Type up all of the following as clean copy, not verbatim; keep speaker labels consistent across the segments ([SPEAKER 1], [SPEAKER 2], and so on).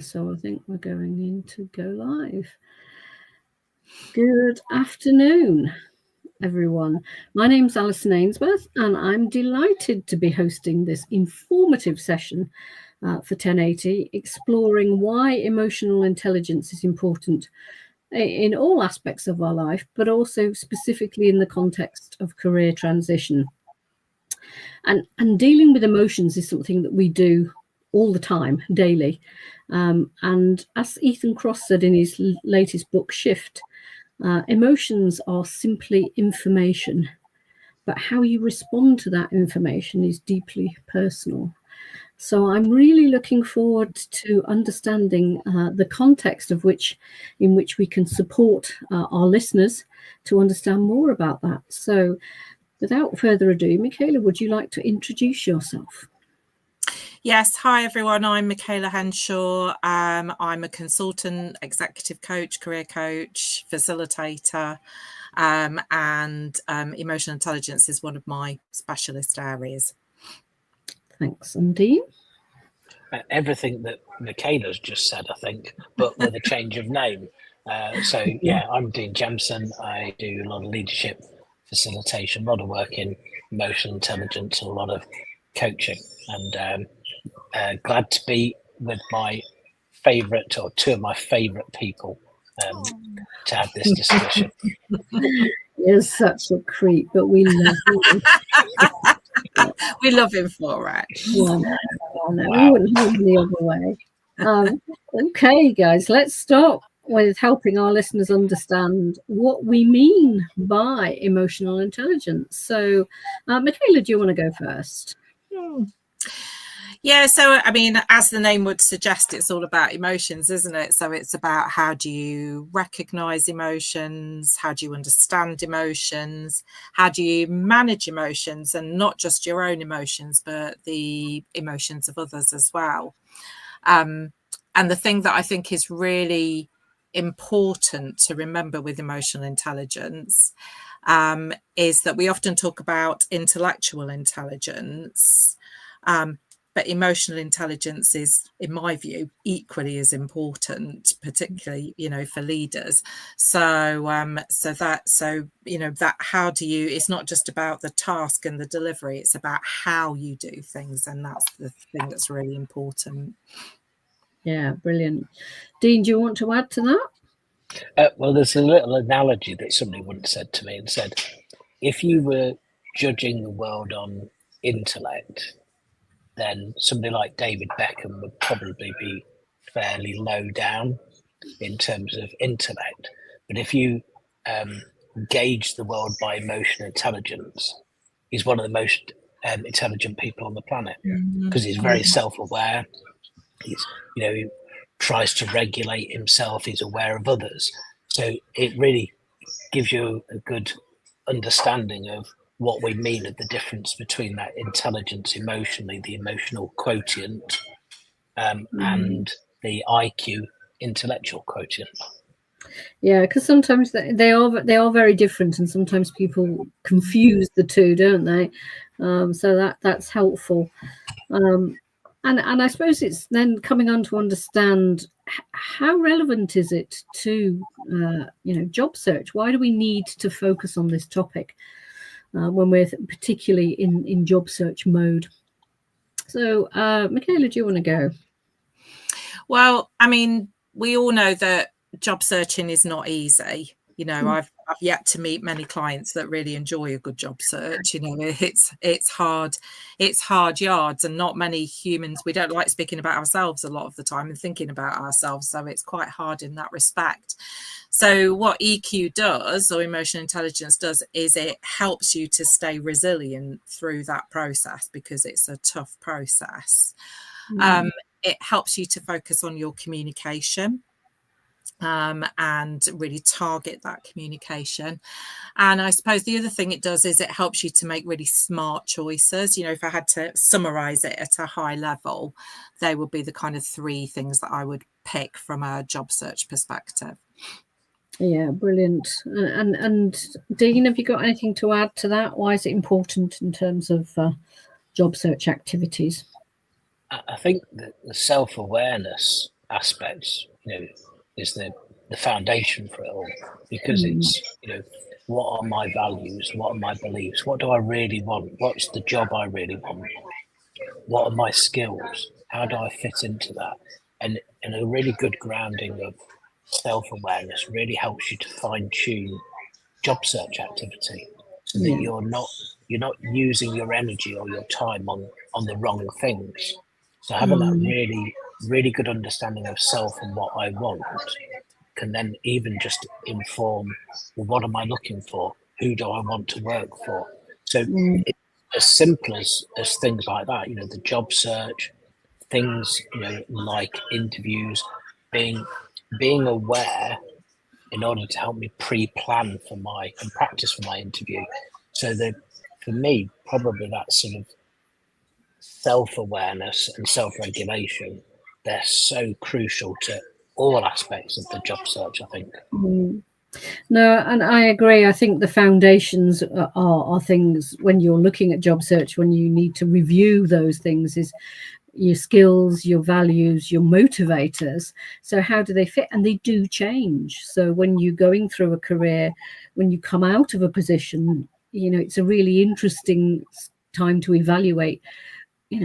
[SPEAKER 1] So I think we're going in to go live. Good afternoon, everyone. My name's Alison Ainsworth, and I'm delighted to be hosting this informative session for 1080, exploring why emotional intelligence is important in all aspects of our life, but also specifically in the context of career transition. And dealing with emotions is something that we do all the time, daily. And as Ethan Kross said in his latest book, Shift, emotions are simply information, but how you respond to that information is deeply personal. So I'm really looking forward to understanding the context in which we can support our listeners to understand more about that. So without further ado, Michaela, would you like to introduce yourself?
[SPEAKER 2] Yes, hi everyone, I'm Michaela Henshaw. I'm a consultant, executive coach, career coach, facilitator, and emotional intelligence is one of my specialist areas.
[SPEAKER 1] Thanks, and Dean?
[SPEAKER 3] Everything that Michaela's just said, I think, but with a change of name. I'm Dean Jemson. I do a lot of leadership facilitation, a lot of work in emotional intelligence, and a lot of coaching, and glad to be with my favourite, or two of my favourite people, to have this discussion.
[SPEAKER 1] You're such a creep, but we love him.
[SPEAKER 2] We love him for it.
[SPEAKER 1] Yeah, no, we wouldn't have him the other way. Okay, guys, let's start with helping our listeners understand what we mean by emotional intelligence. So, Michaela, do you want to go first?
[SPEAKER 2] Yeah, so I mean, as the name would suggest, it's all about emotions, isn't it? So it's about how do you recognize emotions? How do you understand emotions? How do you manage emotions, and not just your own emotions, but the emotions of others as well? And the thing that I think is really important to remember with emotional intelligence is that we often talk about intellectual intelligence, but emotional intelligence is, in my view, equally as important, particularly, for leaders. So that how do you, it's not just about the task and the delivery, it's about how you do things. And that's the thing that's really important.
[SPEAKER 1] Yeah, brilliant. Dean, do you want to add to that?
[SPEAKER 3] Well, there's a little analogy that somebody once said to me, and said, if you were judging the world on intellect, then somebody like David Beckham would probably be fairly low down in terms of intellect. But if you gauge the world by emotional intelligence, he's one of the most intelligent people on the planet, because he's very self-aware. He's, he tries to regulate himself. He's aware of others. So it really gives you a good understanding of what we mean of the difference between that intelligence emotionally, the emotional quotient, and the IQ intellectual quotient.
[SPEAKER 1] Yeah, because sometimes they are very different, and sometimes people confuse the two, don't they? So that's helpful. And I suppose it's then coming on to understand how relevant is it to job search. Why do we need to focus on this topic when we're particularly in job search mode? So, Michaela, do you want to go?
[SPEAKER 2] Well, I mean, we all know that job searching is not easy. I've yet to meet many clients that really enjoy a good job search. It's hard yards, and not many humans, we don't like speaking about ourselves a lot of the time and thinking about ourselves. So it's quite hard in that respect. So what EQ does, or emotional intelligence does, is it helps you to stay resilient through that process, because it's a tough process. It helps you to focus on your communication, and really target that communication. And I suppose the other thing it does is it helps you to make really smart choices. If I had to summarize it at a high level, they would be the kind of three things that I would pick from a job search perspective.
[SPEAKER 1] Yeah, brilliant. And Dean, have you got anything to add to that? Why is it important in terms of job search activities?
[SPEAKER 3] I think that the self-awareness aspects, is the foundation for it all, because it's, what are my values? What are my beliefs? What do I really want? What's the job I really want? What are my skills? How do I fit into that? And a really good grounding of self-awareness really helps you to fine-tune job search activity, so that you're not using your energy or your time on the wrong things. So having that really good understanding of self and what I want can then even just inform, well, what am I looking for? Who do I want to work for? So it's as simple as things like that, the job search, things, like interviews, being aware in order to help me pre-plan and practice for my interview. So that, for me, probably that sort of self-awareness and self-regulation, they're so crucial to all aspects of the job search, I think.
[SPEAKER 1] No, and I agree. I think the foundations are things when you're looking at job search, when you need to review those things, is your skills, your values, your motivators. So how do they fit? And they do change. So when you're going through a career, when you come out of a position, it's a really interesting time to evaluate,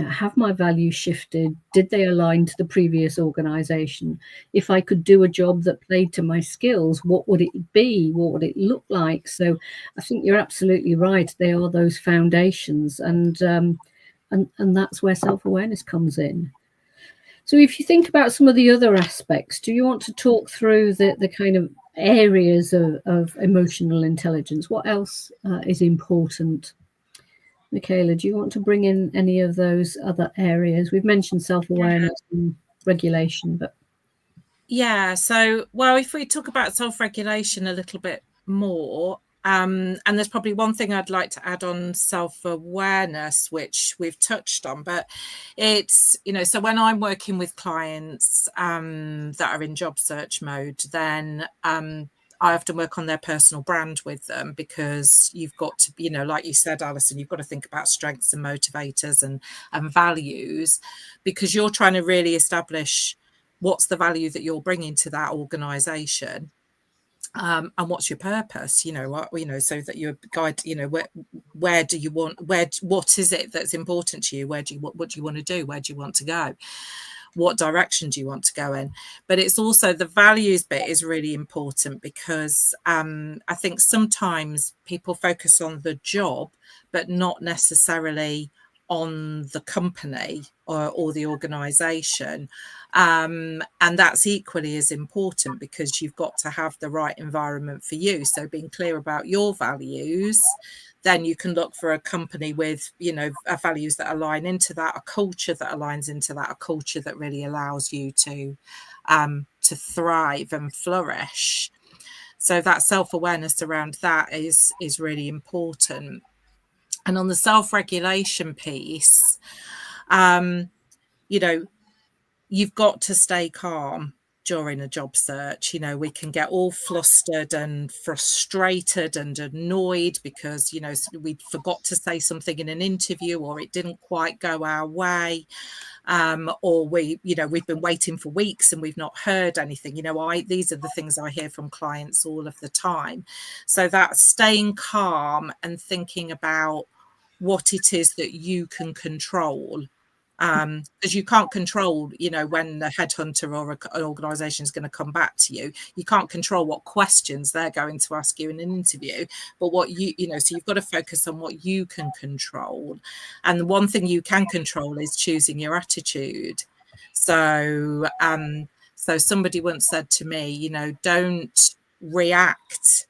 [SPEAKER 1] have my values shifted? Did they align to the previous organization? If I could do a job that played to my skills, what would it be? What would it look like? So I think you're absolutely right. They are those foundations, and that's where self-awareness comes in. So if you think about some of the other aspects, do you want to talk through the kind of areas of emotional intelligence? What else is important? Michaela, do you want to bring in any of those other areas? We've mentioned self-awareness and regulation, but
[SPEAKER 2] so, well, if we talk about self-regulation a little bit more, and there's probably one thing I'd like to add on self-awareness, which we've touched on, but it's, so when I'm working with clients that are in job search mode, then I often work on their personal brand with them, because you've got to, like you said, Alison, you've got to think about strengths and motivators and values, because you're trying to really establish what's the value that you're bringing to that organization, and what's your purpose, so that you're guide, where do you want, what is it that's important to you, what do you want to do, where do you want to go, what direction do you want to go in? But it's also the values bit is really important, because I think sometimes people focus on the job but not necessarily on the company or the organization, and that's equally as important, because you've got to have the right environment for you. So being clear about your values, then you can look for a company with, values that align into that, a culture that aligns into that, a culture that really allows you to thrive and flourish. So that self-awareness around that is really important. And on the self-regulation piece, you've got to stay calm during a job search. We can get all flustered and frustrated and annoyed because, we forgot to say something in an interview, or it didn't quite go our way. Or we've been waiting for weeks and we've not heard anything. These are the things I hear from clients all of the time. So that staying calm and thinking about what it is that you can control, because you can't control, when the headhunter or an organization is going to come back to you. You can't control what questions they're going to ask you in an interview, but what so you've got to focus on what you can control. And the one thing you can control is choosing your attitude. So somebody once said to me, don't react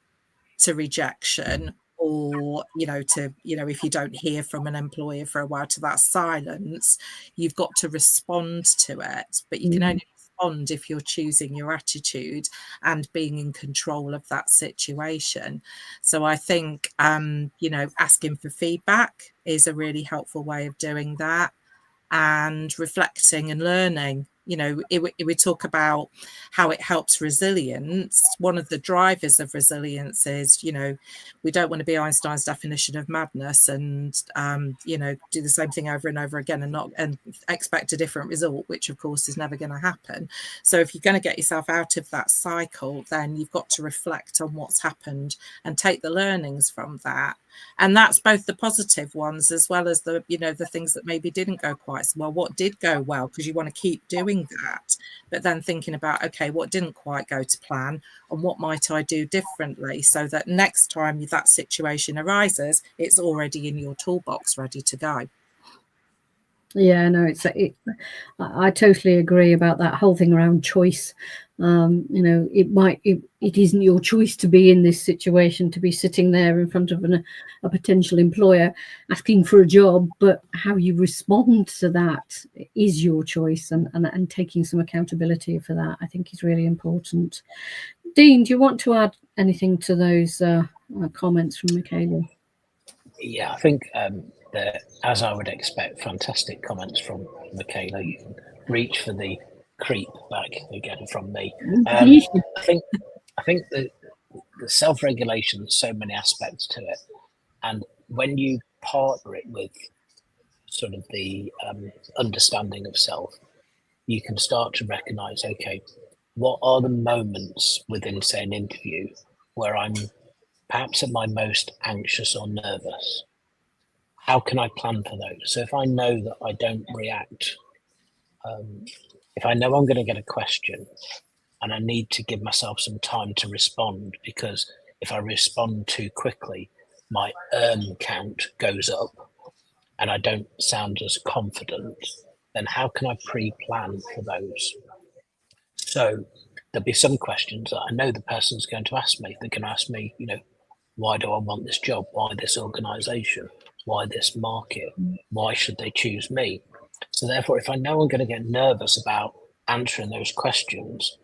[SPEAKER 2] to rejection, or if you don't hear from an employer for a while, to that silence. You've got to respond to it, but you can only respond if you're choosing your attitude and being in control of that situation. So I think asking for feedback is a really helpful way of doing that, and reflecting and learning, you know, we talk about how it helps resilience. One of the drivers of resilience is, you know, we don't want to be Einstein's definition of madness and, you know, do the same thing over and over again and expect a different result, which of course is never going to happen. So if you're going to get yourself out of that cycle, then you've got to reflect on what's happened and take the learnings from that. And that's both the positive ones as well as the, you know, the things that maybe didn't go quite so well. What did go well? Because you want to keep doing that, but then thinking about, okay, what didn't quite go to plan and what might I do differently so that next time that situation arises, it's already in your toolbox ready to go.
[SPEAKER 1] Yeah, no, I totally agree about that whole thing around choice. You know, it isn't your choice to be in this situation, to be sitting there in front of a potential employer asking for a job, but how you respond to that is your choice, and taking some accountability for that, I think, is really important. Dean, do you want to add anything to those comments from Michaela?
[SPEAKER 3] Yeah, I think as I would expect, fantastic comments from Michaela. You can reach for the creep back again from me. I think the self-regulation, there's so many aspects to it, and when you partner it with sort of the understanding of self, you can start to recognize, okay, what are the moments within, say, an interview where I'm perhaps at my most anxious or nervous? How can I plan for those? So if I know that I don't react, if I know I'm going to get a question and I need to give myself some time to respond, because if I respond too quickly, my count goes up and I don't sound as confident, then how can I pre-plan for those? So there'll be some questions that I know the person's going to ask me. They can ask me, you know, why do I want this job? Why this organization? Why this market? Why should they choose me? So therefore, if I know I'm going to get nervous about answering those questions,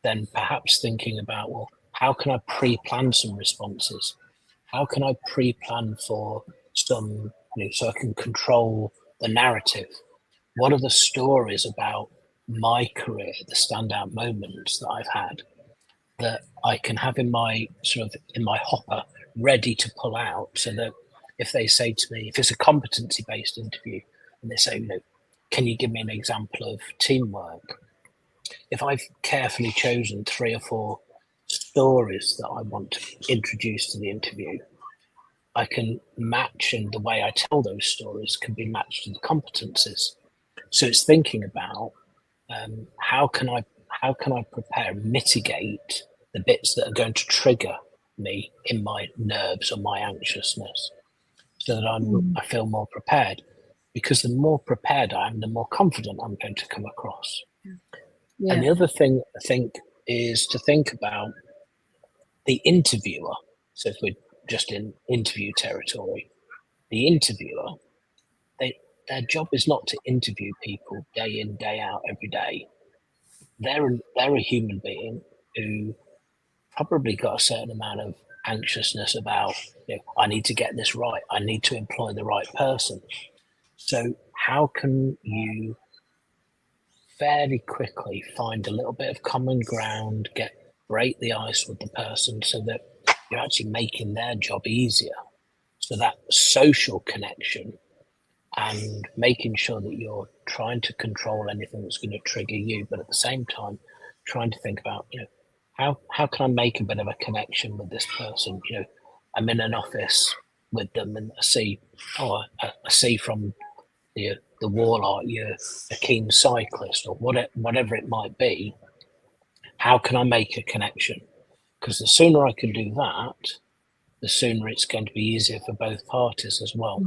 [SPEAKER 3] then perhaps thinking about, well, how can I pre-plan some responses? How can I pre-plan for some, you know, so I can control the narrative? What are the stories about my career, the standout moments that I've had, that I can have in my hopper ready to pull out, so that if they say to me, if it's a competency-based interview and they say, you know, can you give me an example of teamwork? If I've carefully chosen 3 or 4 stories that I want to introduce to the interview, I can match, and the way I tell those stories can be matched to the competencies. So it's thinking about how can I prepare and mitigate the bits that are going to trigger me in my nerves or my anxiousness, so that I feel more prepared. Because the more prepared I am, the more confident I'm going to come across. Yeah. And the other thing I think is to think about the interviewer. So if we're just in interview territory, the interviewer, their job is not to interview people day in, day out, every day. They're a human being who probably got a certain amount of anxiousness about, you know, I need to get this right. I need to employ the right person. So how can you fairly quickly find a little bit of common ground, break the ice with the person, so that you're actually making their job easier? So that social connection, and making sure that you're trying to control anything that's going to trigger you, but at the same time trying to think about, you know, how can I make a bit of a connection with this person? You know, I'm in an office with them and I see from the wall art you're a keen cyclist, or whatever it might be. How can I make a connection? Because the sooner I can do that, the sooner it's going to be easier for both parties as well.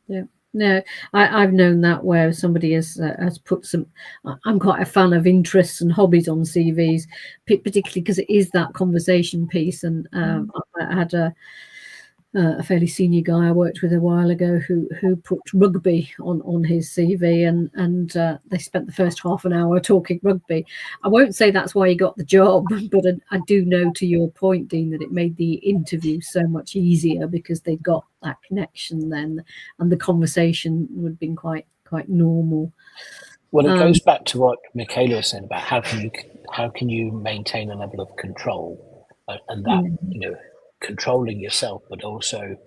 [SPEAKER 1] Yeah, no, I've known that where somebody has put some. I'm quite a fan of interests and hobbies on CVs, particularly because it is that conversation piece. And I had a fairly senior guy I worked with a while ago who put rugby on his CV, and they spent the first half an hour talking rugby. I won't say that's why he got the job, but I do know, to your point, Dean, that it made the interview so much easier because they got that connection then, and the conversation would have been quite normal.
[SPEAKER 3] Well, it goes back to what Michaela was saying about how can you maintain a level of control, and that controlling yourself, but also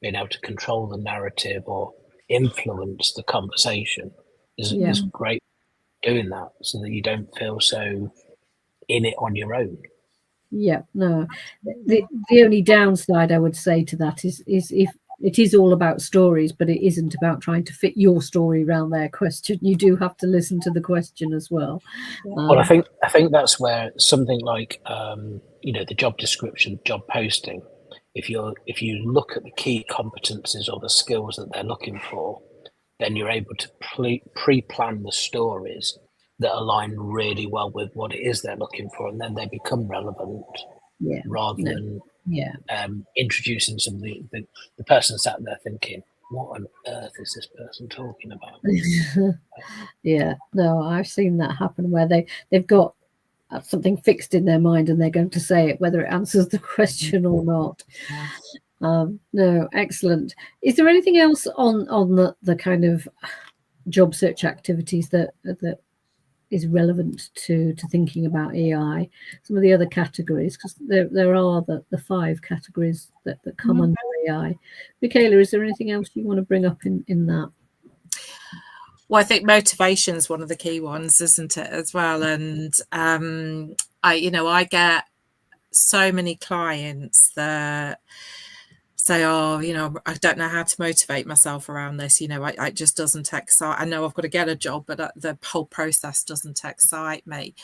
[SPEAKER 3] being able to control the narrative or influence the conversation is great. Doing that so that you don't feel so in it on your own.
[SPEAKER 1] Yeah, no. The only downside I would say to that is if it is all about stories, but it isn't about trying to fit your story around their question. You do have to listen to the question as well.
[SPEAKER 3] Well, I think that's where something like the job description, job posting, if you look at the key competencies or the skills that they're looking for, then you're able to pre-plan the stories that align really well with what it is they're looking for, and then they become relevant rather than introducing something that the person sat there thinking, what on earth is this person talking about?
[SPEAKER 1] Yeah, no, I've seen that happen where they've got something fixed in their mind and they're going to say it whether it answers the question or not. No, excellent. Is there anything else on the kind of job search activities that is relevant to thinking about AI? Some of the other categories, because there are the 5 categories that come under AI. Michaela, is there anything else you want to bring up in that?
[SPEAKER 2] Well, I think motivation is one of the key ones, isn't it, as well? And I get so many clients that say, oh, I don't know how to motivate myself around this. It just doesn't excite. I know I've got to get a job, but the whole process doesn't excite me.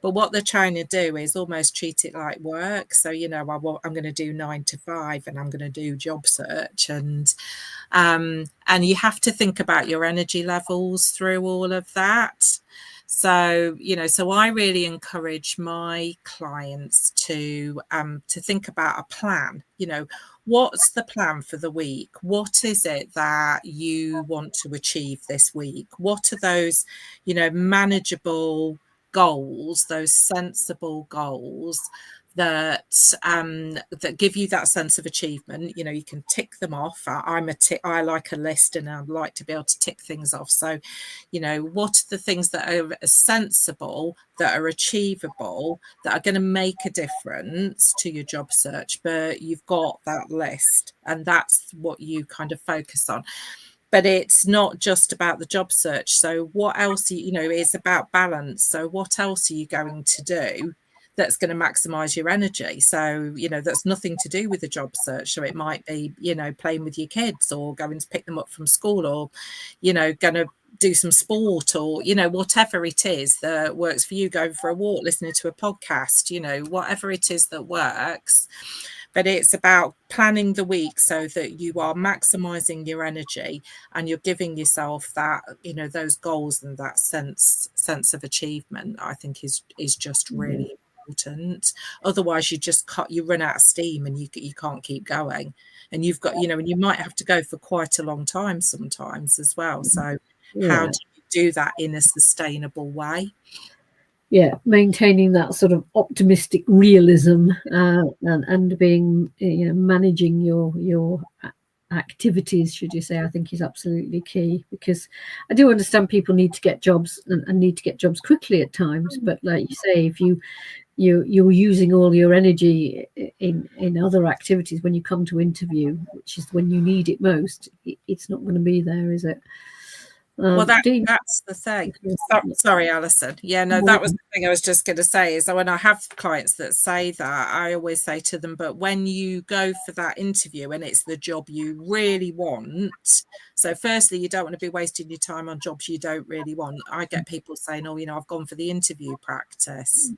[SPEAKER 2] But what they're trying to do is almost treat it like work. So, I'm going to do 9 to 5 and I'm going to do job search. And you have to think about your energy levels through all of that. So, so I really encourage my clients to think about a plan. What's the plan for the week? What is it that you want to achieve this week? What are those, manageable goals, those sensible goals that give you that sense of achievement? You can tick them off. I like a list and I like to be able to tick things off. So, what are the things that are sensible, that are achievable, that are going to make a difference to your job search? But you've got that list, and that's what you kind of focus on. But it's not just about the job search. So what else, it's about balance. So what else are you going to do that's going to maximize your energy? So, that's nothing to do with the job search. So it might be, playing with your kids or going to pick them up from school, or, going to do some sport, or, whatever it is that works for you, going for a walk, listening to a podcast, whatever it is that works. But it's about planning the week so that you are maximizing your energy and you're giving yourself that, those goals and that sense of achievement. I think is just really important. Otherwise, you run out of steam and you can't keep going. And you've got, and you might have to go for quite a long time sometimes as well. So how do you do that in a sustainable way?
[SPEAKER 1] Yeah, maintaining that sort of optimistic realism and being, managing your activities, should you say, I think is absolutely key, because I do understand people need to get jobs and need to get jobs quickly at times. But like you say, if you're using all your energy in other activities when you come to interview, which is when you need it most, it's not going to be there, is it?
[SPEAKER 2] Well, that's the thing. Sorry, Alison. Yeah, no, that was the thing I was just going to say, is that when I have clients that say that, I always say to them, but when you go for that interview and it's the job you really want, so firstly, you don't want to be wasting your time on jobs you don't really want. I get people saying, oh, I've gone for the interview practice.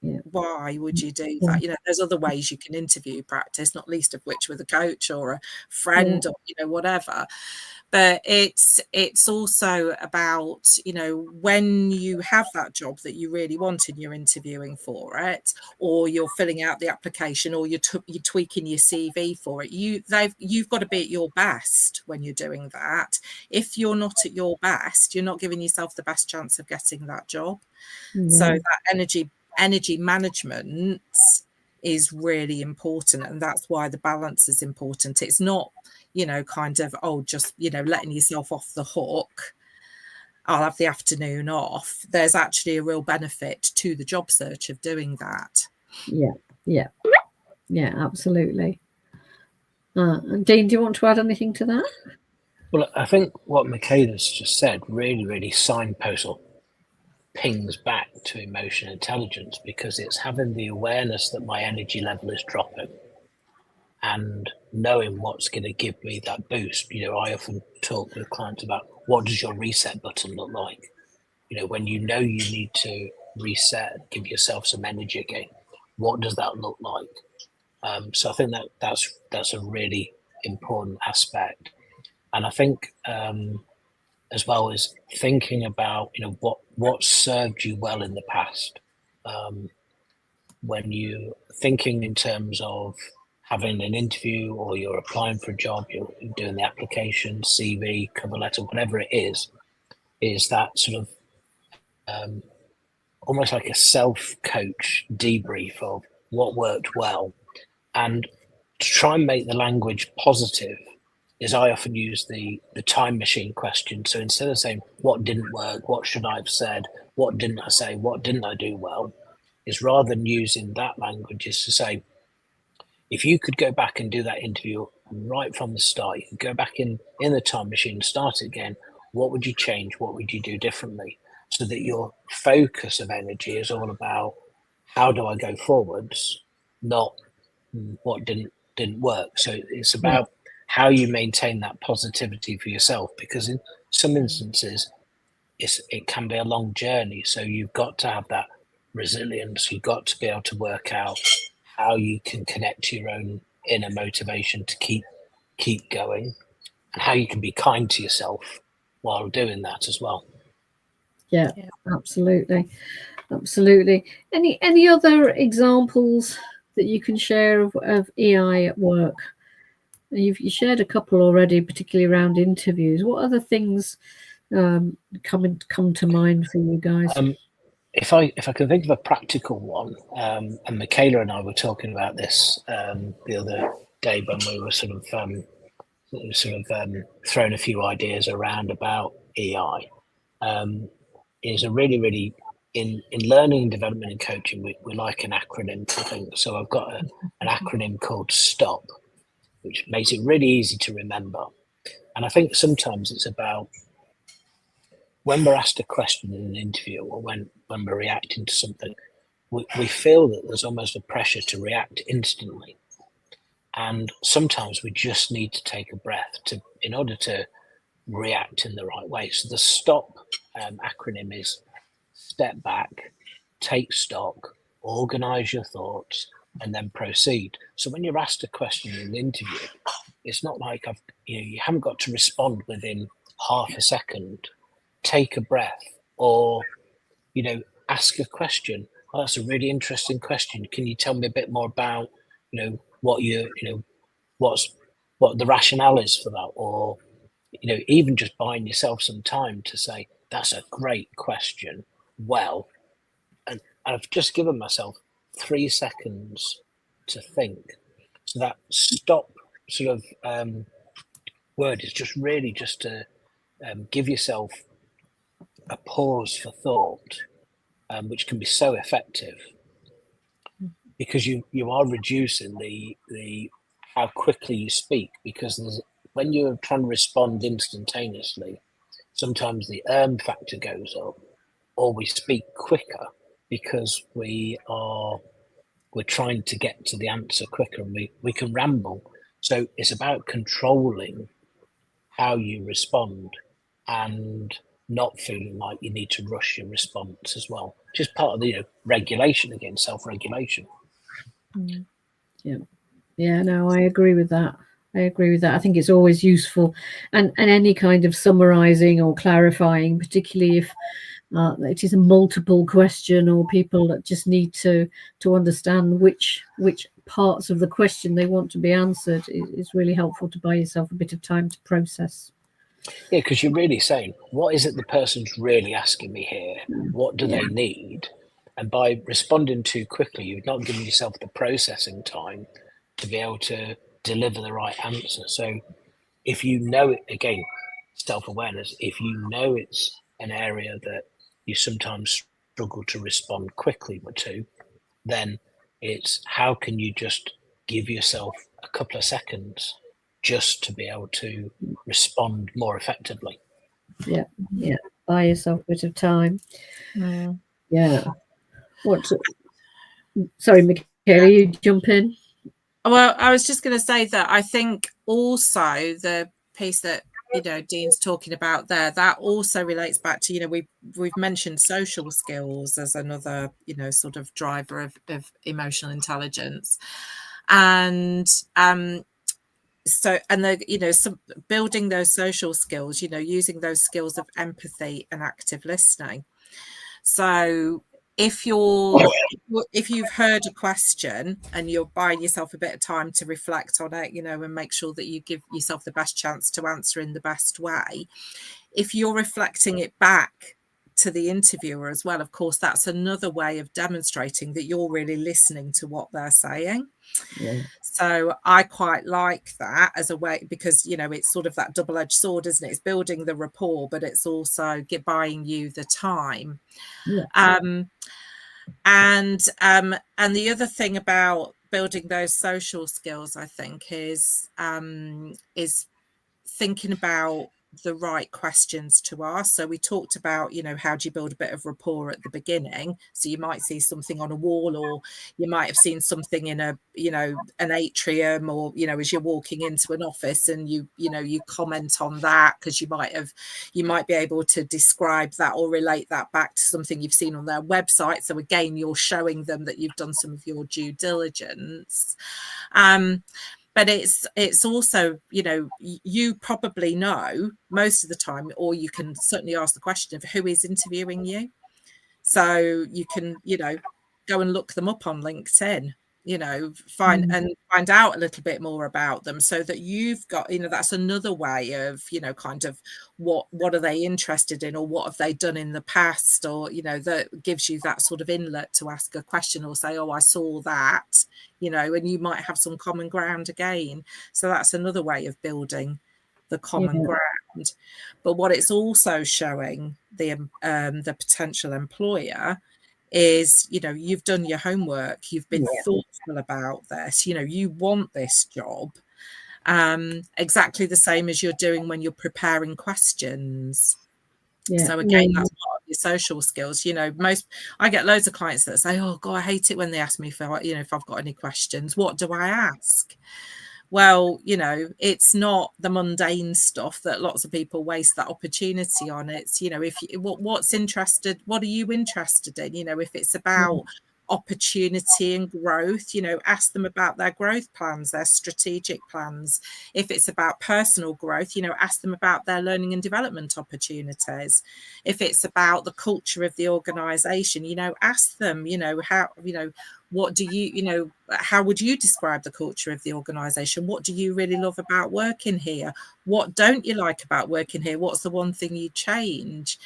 [SPEAKER 2] Yeah. Why would you do that? There's other ways you can interview practice, not least of which with a coach or a friend or, whatever. But it's also about, when you have that job that you really want and you're interviewing for it, or you're filling out the application, or you're tweaking your CV for it, you've got to be at your best when you're doing that. If you're not at your best, you're not giving yourself the best chance of getting that job. So that energy management is really important, and that's why the balance is important. It's not, kind of, just, letting yourself off the hook I'll have the afternoon off, there's actually a real benefit to the job search of doing that.
[SPEAKER 1] Yeah, absolutely. Dean, do you want to add anything to that?
[SPEAKER 3] Well, I think what Michaela's just said really signposts or pings back to emotional intelligence, because it's having the awareness that my energy level is dropping and knowing what's going to give me that boost. I often talk with clients about, what does your reset button look like? When you know you need to reset, give yourself some energy again, what does that look like? So I think that's a really important aspect. And I think as well as thinking about what served you well in the past. When you thinking in terms of having an interview, or you're applying for a job, you're doing the application, CV, cover letter, whatever it is that sort of almost like a self-coach debrief of what worked well, and to try and make the language positive is I often use the time machine question. So instead of saying what didn't work, what should I have said, what didn't I say, what didn't I do well, is rather than using that language is to say, if you could go back and do that interview right from the start, you could go back in the time machine and start it again, what would you change? What would you do differently? So that your focus of energy is all about how do I go forwards, not what didn't work. So it's about how you maintain that positivity for yourself, because in some instances it can be a long journey. So you've got to have that resilience. You've got to be able to work out how you can connect to your own inner motivation to keep going, and how you can be kind to yourself while doing that as well.
[SPEAKER 1] Yeah. Absolutely. Any other examples that you can share of EI at work? You shared a couple already, particularly around interviews. What other things come to mind for you guys?
[SPEAKER 3] If I can think of a practical one, and Michaela and I were talking about this the other day when we were sort of throwing a few ideas around about EI, is a really in learning, development, and coaching, we like an acronym for things. So I've got an acronym called STOP, which makes it really easy to remember. And I think sometimes it's about when we're asked a question in an interview, or when we're reacting to something, we feel that there's almost a pressure to react instantly. And sometimes we just need to take a breath in order to react in the right way. So the STOP acronym is step back, take stock, organize your thoughts, and then proceed. So when you're asked a question in an interview, it's not like you haven't got to respond within half a second. Take a breath, or ask a question. Oh, that's a really interesting question. Can you tell me a bit more about what what the rationale is for that? Or even just buying yourself some time to say, that's a great question. Well, and I've just given myself 3 seconds to think. So that stop sort of word is just really just to give yourself a pause for thought, which can be so effective, because you are reducing the how quickly you speak, because when you're trying to respond instantaneously, sometimes the factor goes up, or we speak quicker because we're trying to get to the answer quicker, and we can ramble. So it's about controlling how you respond and not feeling like you need to rush your response as well. Just part of the regulation, again, self-regulation.
[SPEAKER 1] Yeah, no, I agree with that. I think it's always useful, and any kind of summarizing or clarifying, particularly if it is a multiple question, or people that just need to understand which parts of the question they want to be answered, is really helpful to buy yourself a bit of time to process.
[SPEAKER 3] Yeah, because you're really saying, what is it the person's really asking me here? What do they need? And by responding too quickly, you've not given yourself the processing time to be able to deliver the right answer. So if you know it, again, self-awareness, if you know it's an area that you sometimes struggle to respond quickly to, then it's how can you just give yourself a couple of seconds just to be able to respond more effectively.
[SPEAKER 1] Yeah, yeah. Buy yourself a bit of time.
[SPEAKER 2] Mm.
[SPEAKER 1] Yeah. Sorry, Michaela, you jump in.
[SPEAKER 2] Well, I was just going to say that I think also the piece that Dean's talking about there, that also relates back to we've mentioned social skills as another sort of driver of emotional intelligence, and so building those social skills, using those skills of empathy and active listening. So if you've heard a question and you're buying yourself a bit of time to reflect on it, and make sure that you give yourself the best chance to answer in the best way, if you're reflecting it back to the interviewer as well, of course, that's another way of demonstrating that you're really listening to what they're saying.
[SPEAKER 1] Yeah.
[SPEAKER 2] So I quite like that as a way, because it's sort of that double-edged sword, isn't it? It's building the rapport, but it's also buying you the time.
[SPEAKER 1] Yeah.
[SPEAKER 2] And the other thing about building those social skills, I think, is thinking about the right questions to ask. So we talked about, how do you build a bit of rapport at the beginning? So you might see something on a wall, or you might have seen something in an atrium, or, as you're walking into an office, and you comment on that because you might be able to describe that or relate that back to something you've seen on their website. So again, you're showing them that you've done some of your due diligence. But it's also, you probably know most of the time, or you can certainly ask the question of who is interviewing you. So you can, go and look them up on LinkedIn, find out a little bit more about them, so that you've got, that's another way of, kind of what are they interested in, or what have they done in the past, or, that gives you that sort of inlet to ask a question, or say, oh, I saw that, and you might have some common ground again. So that's another way of building the common ground. But what it's also showing the potential employer is, you've done your homework, you've been thoughtful about this, you want this job, exactly the same as you're doing when you're preparing questions. So again, that's part of your social skills. I get loads of clients that say, oh God, I hate it when they ask me for, if I've got any questions, what do I ask? Well, it's not the mundane stuff that lots of people waste that opportunity on. It's, what are you interested in? If it's about opportunity and growth, ask them about their growth plans, their strategic plans. If it's about personal growth, ask them about their learning and development opportunities. If it's about the culture of the organization, ask them, how, what do you, how would you describe the culture of the organization? What do you really love about working here? What don't you like about working here? What's the one thing you change?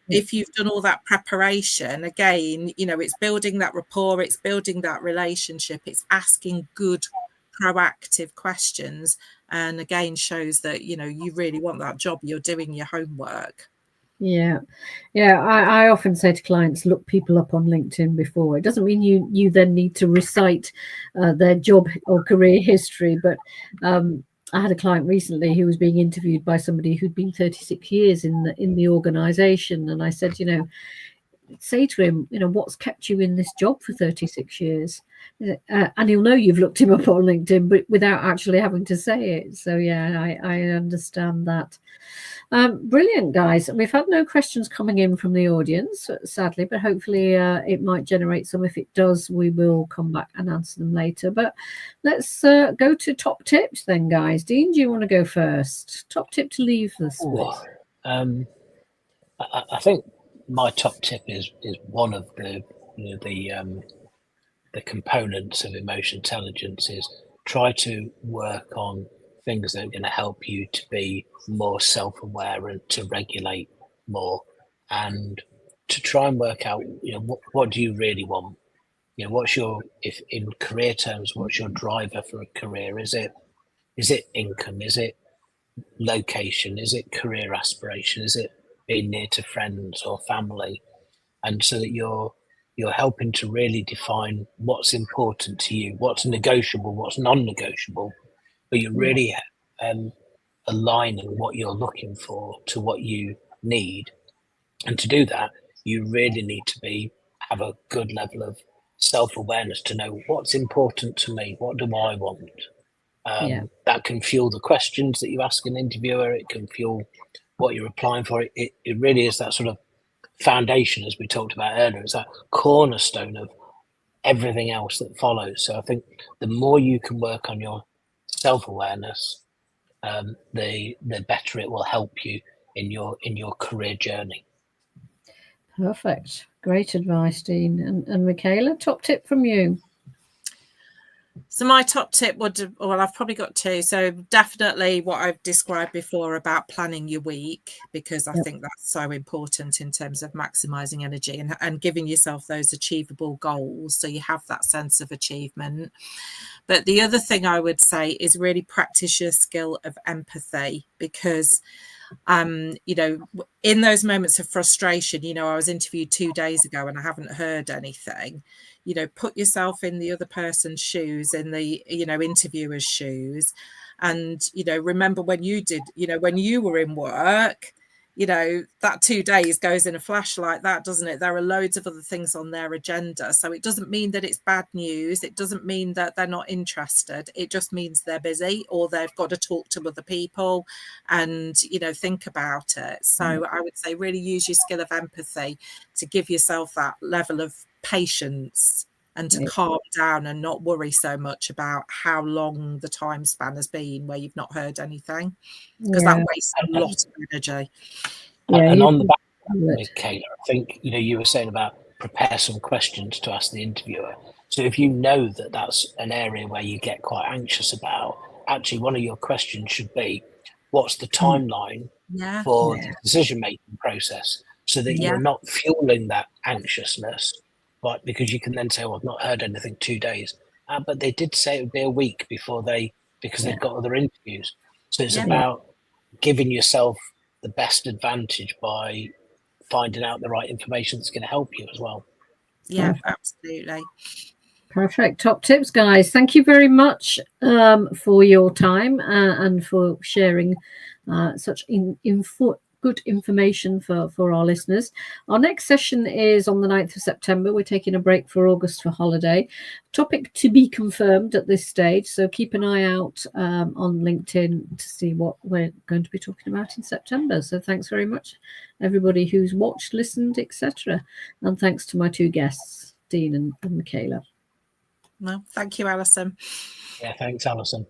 [SPEAKER 2] If you've done all that preparation, again, it's building that rapport, it's building that relationship, it's asking good, proactive questions, and again shows that, you really want that job, you're doing your homework.
[SPEAKER 1] Yeah. I often say to clients, look people up on LinkedIn before. It doesn't mean you then need to recite their job or career history, but I had a client recently who was being interviewed by somebody who'd been 36 years in the organization, and I said, say to him, what's kept you in this job for 36 years? And he'll know you've looked him up on LinkedIn, but without actually having to say it. So yeah, I understand that. Brilliant, guys. We've had no questions coming in from the audience, sadly, but hopefully it might generate some. If it does, we will come back and answer them later. But let's go to top tips then, guys. Dean, do you want to go first? Top tip to leave this with?
[SPEAKER 3] I think my top tip is one of the components of emotional intelligence is try to work on things that are going to help you to be more self-aware and to regulate more, and to try and work out, what do you really want? What's your, if in career terms, what's your driver for a career? Is it income? Is it location? Is it career aspiration? Is it being near to friends or family, and so that you're helping to really define what's important to you, what's negotiable, what's non-negotiable, but you're really aligning what you're looking for to what you need. And to do that, you really need to have a good level of self-awareness to know what's important to me, what do I want. That can fuel the questions that you ask an interviewer. It can fuel what you're applying for. It really is that sort of foundation, as we talked about earlier. It's that cornerstone of everything else that follows. So I think the more you can work on your self-awareness, the better it will help you in your career journey.
[SPEAKER 1] Perfect. Great advice, Dean. And Michaela, top tip from you.
[SPEAKER 2] So my top tip would, well, I've probably got two. So definitely what I've described before about planning your week, because I think that's so important in terms of maximizing energy and giving yourself those achievable goals, so you have that sense of achievement. But the other thing I would say is really practice your skill of empathy, because you know, in those moments of frustration, you know, I was interviewed 2 days ago and I haven't heard anything. You know, put yourself in the other person's shoes, in the, you know, interviewer's shoes, and, you know, remember when you did, you know, when you were in work, you know, that 2 days goes in a flash like that, doesn't it? There are loads of other things on their agenda. So it doesn't mean that it's bad news. It doesn't mean that they're not interested. It just means they're busy, or they've got to talk to other people and, you know, think about it. So I would say really use your skill of empathy to give yourself that level of patience and to calm down and not worry so much about how long the time span has been where you've not heard anything, because that wastes a lot of energy.
[SPEAKER 3] And on the back of that, Michaela, I think, you know, you were saying about prepare some questions to ask the interviewer. So if you know that that's an area where you get quite anxious about, actually one of your questions should be, what's the timeline for the decision-making process, so that you're not fueling that anxiousness. But because you can then say, well, I've not heard anything 2 days, but they did say it would be a week because they've got other interviews. So it's about giving yourself the best advantage by finding out the right information that's going to help you as well.
[SPEAKER 2] Yeah, absolutely.
[SPEAKER 1] Perfect. Top tips, guys. Thank you very much for your time and for sharing such good information for our listeners. Our next session is on the 9th of September. We're taking a break for August for holiday. Topic to be confirmed at this stage. So keep an eye out on LinkedIn to see what we're going to be talking about in September. So thanks very much, everybody who's watched, listened, etc. And thanks to my two guests, Dean and Michaela.
[SPEAKER 2] Well, thank you, Alison.
[SPEAKER 3] Yeah, thanks, Alison.